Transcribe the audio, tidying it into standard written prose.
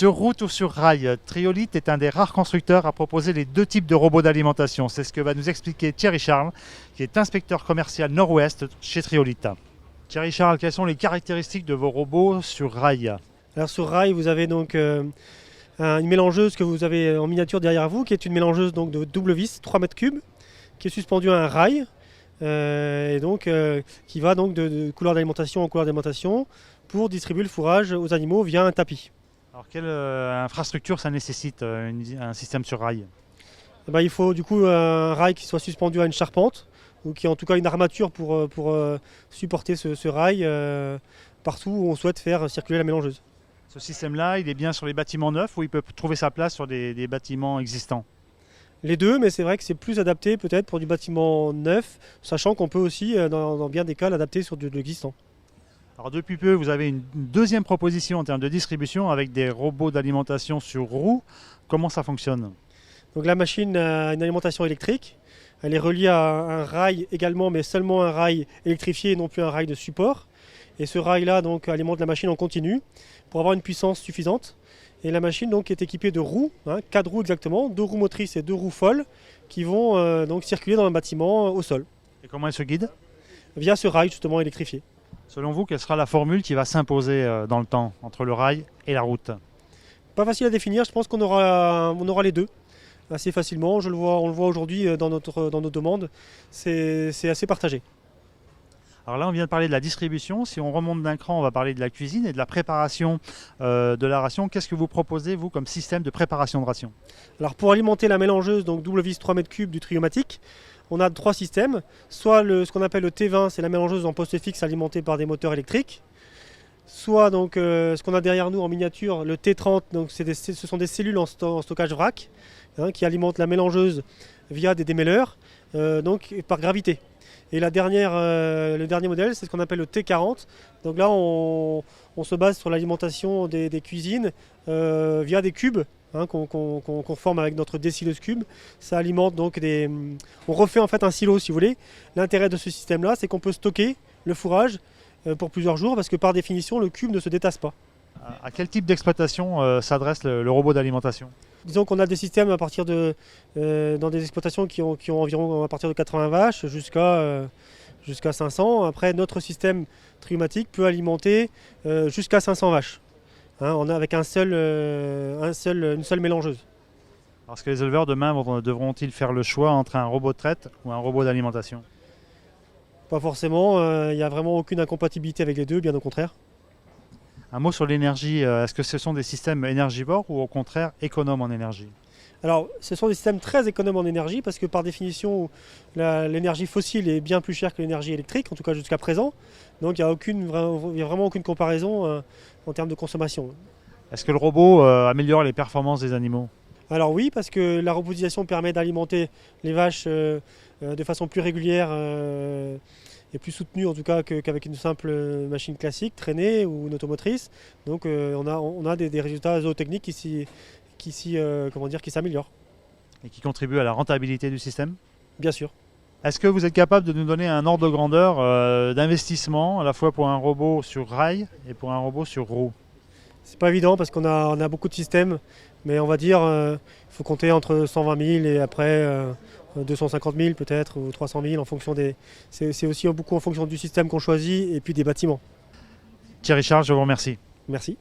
Sur route ou sur rail, Triolite est un des rares constructeurs à proposer les deux types de robots d'alimentation. C'est ce que va nous expliquer Thierry Charles, qui est inspecteur commercial nord-ouest chez Triolite. Thierry Charles, quelles sont les caractéristiques de vos robots sur rail? Alors sur rail, vous avez donc une mélangeuse que vous avez en miniature derrière vous, qui est une mélangeuse donc, de double vis, 3 mètres cubes, qui est suspendue à un rail, et donc qui va donc de couleur d'alimentation en couleur d'alimentation pour distribuer le fourrage aux animaux via un tapis. Alors quelle infrastructure ça nécessite, un système sur rail? Eh ben, il faut du coup un rail qui soit suspendu à une charpente, ou qui ait en tout cas une armature pour supporter ce rail partout où on souhaite faire circuler la mélangeuse. Ce système-là, il est bien sur les bâtiments neufs ou il peut trouver sa place sur des bâtiments existants? Les deux, mais c'est vrai que c'est plus adapté peut-être pour du bâtiment neuf, sachant qu'on peut aussi, dans bien des cas, l'adapter sur de l'existant. Alors depuis peu, vous avez une deuxième proposition en termes de distribution avec des robots d'alimentation sur roues. Comment ça fonctionne? Donc la machine a une alimentation électrique. Elle est reliée à un rail également, mais seulement un rail électrifié et non plus un rail de support. Et ce rail-là donc alimente la machine en continu pour avoir une puissance suffisante. Et la machine donc est équipée de roues, 4 roues exactement, 2 roues motrices et 2 roues folles qui vont donc circuler dans le bâtiment au sol. Et comment elle se guide? Via ce rail justement électrifié. Selon vous, quelle sera la formule qui va s'imposer dans le temps entre le rail et la route? Pas facile à définir, je pense qu'on aura les deux assez facilement. On le voit aujourd'hui dans nos demandes, c'est assez partagé. Alors là, on vient de parler de la distribution. Si on remonte d'un cran, on va parler de la cuisine et de la préparation de la ration. Qu'est-ce que vous proposez, vous, comme système de préparation de ration? Alors pour alimenter la mélangeuse, donc double vis 3 mètres cubes du Triomatic, on a 3 systèmes. Soit ce qu'on appelle le T20, c'est la mélangeuse en poste fixe alimentée par des moteurs électriques. Soit donc ce qu'on a derrière nous en miniature, le T30, donc ce sont des cellules en stockage vrac qui alimentent la mélangeuse via des démêleurs, donc par gravité. Et le dernier modèle, c'est ce qu'on appelle le T40. Donc là, on se base sur l'alimentation des cuisines via des cubes qu'on forme avec notre décileuse cube. Ça alimente donc on refait en fait un silo, si vous voulez. L'intérêt de ce système-là, c'est qu'on peut stocker le fourrage pour plusieurs jours, parce que par définition, le cube ne se détasse pas. À quel type d'exploitation s'adresse le robot d'alimentation? Disons qu'on a des systèmes à partir dans des exploitations qui ont environ à partir de 80 vaches jusqu'à 500. Après, notre système Triomatic peut alimenter jusqu'à 500 vaches, avec une seule mélangeuse. Parce que les éleveurs demain devront-ils faire le choix entre un robot de traite ou un robot d'alimentation? Pas forcément, il n'y a vraiment aucune incompatibilité avec les deux, bien au contraire. Un mot sur l'énergie, est-ce que ce sont des systèmes énergivores ou au contraire économes en énergie? Alors, ce sont des systèmes très économes en énergie parce que par définition, l'énergie fossile est bien plus chère que l'énergie électrique, en tout cas jusqu'à présent. Donc il n'y a vraiment aucune comparaison en termes de consommation. Est-ce que le robot améliore les performances des animaux? Alors oui, parce que la robotisation permet d'alimenter les vaches de façon plus régulière et plus soutenue en tout cas qu'avec une simple machine classique, traînée ou une automotrice. Donc on a des résultats zootechniques qui s'améliorent. Et qui contribuent à la rentabilité du système? Bien sûr. Est-ce que vous êtes capable de nous donner un ordre de grandeur d'investissement à la fois pour un robot sur rail et pour un robot sur roue? C'est pas évident parce qu'on a beaucoup de systèmes, mais on va dire il faut compter entre 120 000 et après 250 000 peut-être ou 300 000 en fonction c'est aussi beaucoup en fonction du système qu'on choisit et puis des bâtiments. Thierry Charles, je vous remercie. Merci.